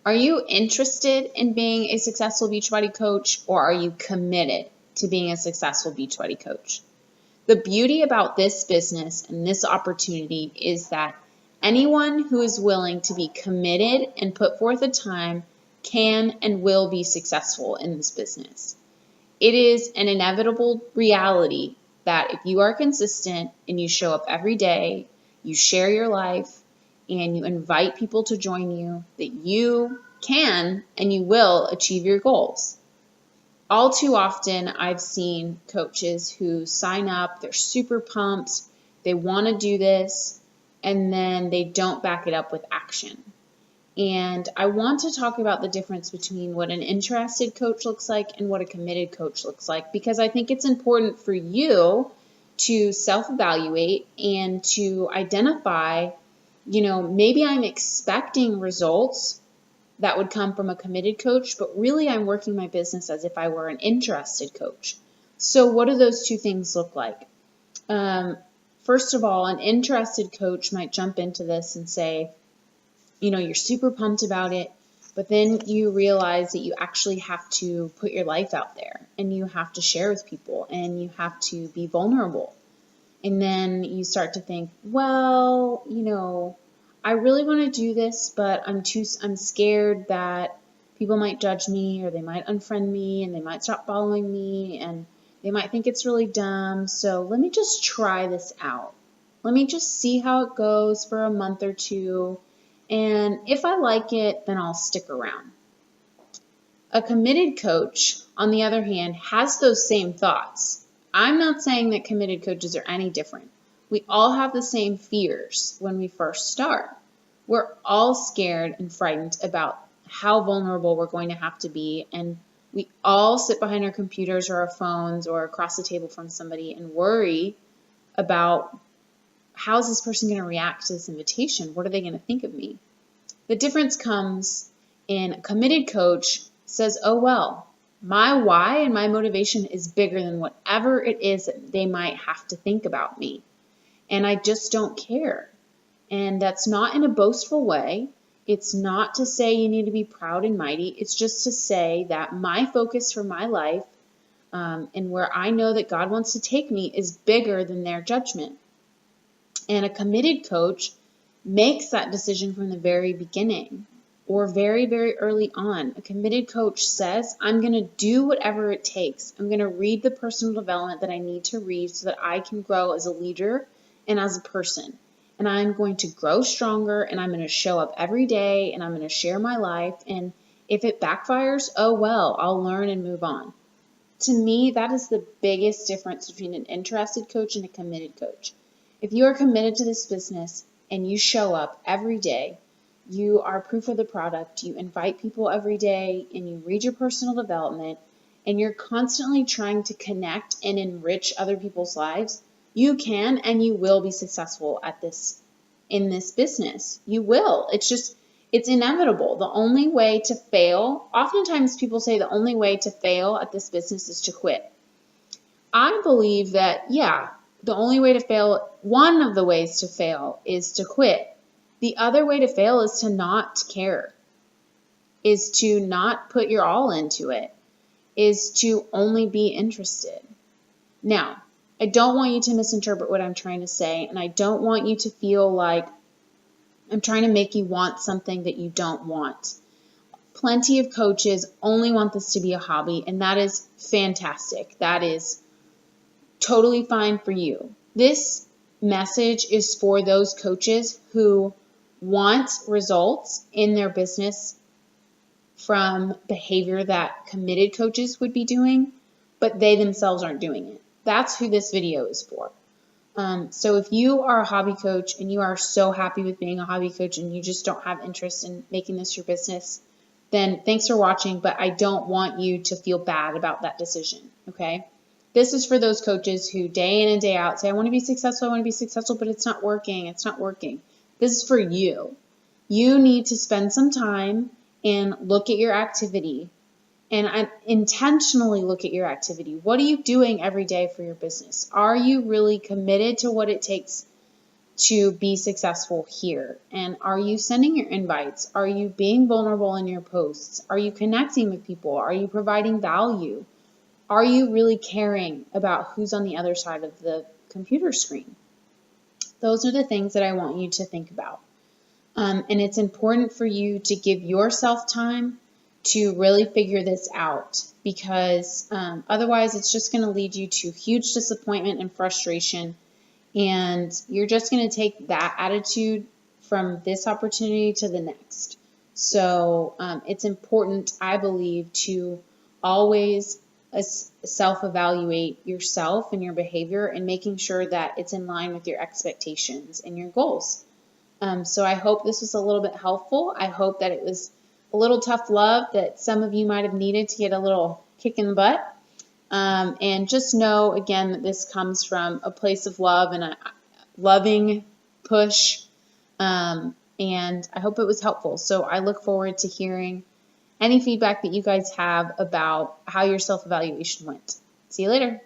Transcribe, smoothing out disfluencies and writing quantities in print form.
Are you interested in being a successful Beachbody coach, or are you committed to being a successful Beachbody coach? The beauty about this business and this opportunity is that anyone who is willing to be committed and put forth the time can and will be successful in this business. It is an inevitable reality that if you are consistent and you show up every day, you share your life, and you invite people to join you, that you can and you will achieve your goals. All too often, I've seen coaches who sign up, they're super pumped, they want to do this, and then they don't back it up with action. And I want to talk about the difference between what an interested coach looks like and what a committed coach looks like, because I think it's important for you to self-evaluate and to identify, maybe I'm expecting results that would come from a committed coach, but really I'm working my business as if I were an interested coach. So what do those two things look like? First of all, an interested coach might jump into this and say, you're super pumped about it, but then you realize that you actually have to put your life out there and you have to share with people and you have to be vulnerable. And then you start to think, well, I really want to do this, but I'm scared that people might judge me, or they might unfriend me, and they might stop following me, and they might think it's really dumb. So let me just try this out. Let me just see how it goes for a month or two. And if I like it, then I'll stick around. A committed coach, on the other hand, has those same thoughts. I'm not saying that committed coaches are any different. We all have the same fears when we first start. We're all scared and frightened about how vulnerable we're going to have to be, and we all sit behind our computers or our phones or across the table from somebody and worry about, how is this person going to react to this invitation? What are they going to think of me? The difference comes in a committed coach says, oh, well, my why and my motivation is bigger than whatever it is that they might have to think about me. And I just don't care. And that's not in a boastful way. It's not to say you need to be proud and mighty. It's just to say that my focus for my life and where I know that God wants to take me is bigger than their judgment. And a committed coach makes that decision from the very beginning or very, very early on. A committed coach says, I'm going to do whatever it takes. I'm going to read the personal development that I need to read so that I can grow as a leader and as a person. And I'm going to grow stronger, and I'm going to show up every day, and I'm going to share my life. And if it backfires, oh well, I'll learn and move on. To me, that is the biggest difference between an interested coach and a committed coach. If you are committed to this business and you show up every day, you are proof of the product, you invite people every day, and you read your personal development, and you're constantly trying to connect and enrich other people's lives, you can and you will be successful in this business. You will. It's inevitable. The only way to fail, oftentimes people say the only way to fail at this business is to quit. I believe that, the only way to fail, one of the ways to fail is to quit. The other way to fail is to not care, is to not put your all into it, is to only be interested. Now, I don't want you to misinterpret what I'm trying to say, and I don't want you to feel like I'm trying to make you want something that you don't want. Plenty of coaches only want this to be a hobby, and that is fantastic. That is totally fine for you. This message is for those coaches who want results in their business from behavior that committed coaches would be doing, but they themselves aren't doing it. That's who this video is for. So if you are a hobby coach and you are so happy with being a hobby coach and you just don't have interest in making this your business, then thanks for watching, but I don't want you to feel bad about that decision, okay? This is for those coaches who day in and day out say, I want to be successful, but it's not working. This is for you. You need to spend some time and look at your activity and intentionally look at your activity. What are you doing every day for your business? Are you really committed to what it takes to be successful here? And are you sending your invites? Are you being vulnerable in your posts? Are you connecting with people? Are you providing value? Are you really caring about who's on the other side of the computer screen? Those are the things that I want you to think about. And it's important for you to give yourself time to really figure this out, because otherwise it's just going to lead you to huge disappointment and frustration. And you're just going to take that attitude from this opportunity to the next. So it's important, I believe, to always self-evaluate yourself and your behavior and making sure that it's in line with your expectations and your goals. So I hope this was a little bit helpful. I hope that it was a little tough love that some of you might have needed to get a little kick in the butt. And just know, again, that this comes from a place of love and a loving push. And I hope it was helpful. So I look forward to hearing any feedback that you guys have about how your self-evaluation went. See you later.